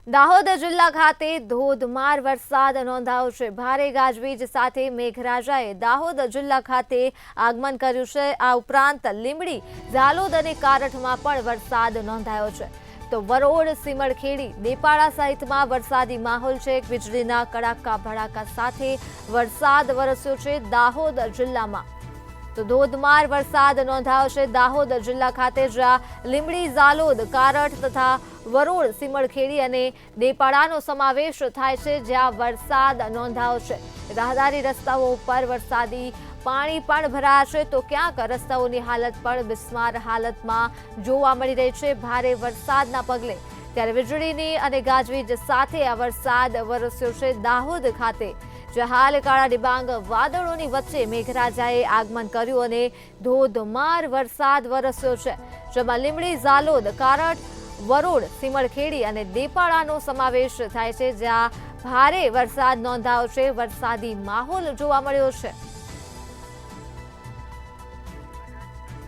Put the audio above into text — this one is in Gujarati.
દાહોદ જિલ્લા ખાતે ધોધમાર વરસાદ નોંધાયો છે। ભારે ગાજવીજ સાથે મેઘરાજાએ દાહોદ જિલ્લા ખાતે આગમન કર્યું છે। આ ઉપરાંત લીંબડી, ઝાલોદ અને કારઠમાં પણ વરસાદ નોંધાયો છે। તો વરોડ, સીમળખેડી, દેપાડા સહિતમાં વરસાદી માહોલ છે। વીજળીના કડાકા ભડાકા સાથે વરસાદ વરસ્યો છે દાહોદ જિલ્લામાં। તો ધોધમાર વરસાદ નોંધાયો છે દાહોદ જિલ્લા ખાતે, જ્યાં લીંબડી, ઝાલોદ, કારઠ તથા વરોડ, સીમળખેડી અને દેપાડાનો સમાવેશ થાય છે, જ્યાં વરસાદ નોંધાયો છે। રાહદારી રસ્તાઓ ઉપર વરસાદી પાણી પણ ભરાયા છે, તો ક્યાંક રસ્તાઓની હાલત પણ બિસ્માર હાલતમાં જોવા મળી રહી છે ભારે વરસાદના પગલે। ત્યારે વીજળીની અને ગાજવીજ સાથે આ વરસાદ વરસ્યો છે દાહોદ ખાતે, જે હાલ કાળા ડિબાંગ વાદળોની વચ્ચે મેઘરાજાએ આગમન કર્યું અને ધોધમાર વરસાદ વરસ્યો છે, જેમાં લીંબડી, ઝાલોદ, કારઠ, વરોડ, સીમળખેડી અને દેપાડાનો સમાવેશ થાય છે, જ્યાં ભારે વરસાદ નોંધાયો છે। વરસાદી માહોલ જોવા મળ્યો છે।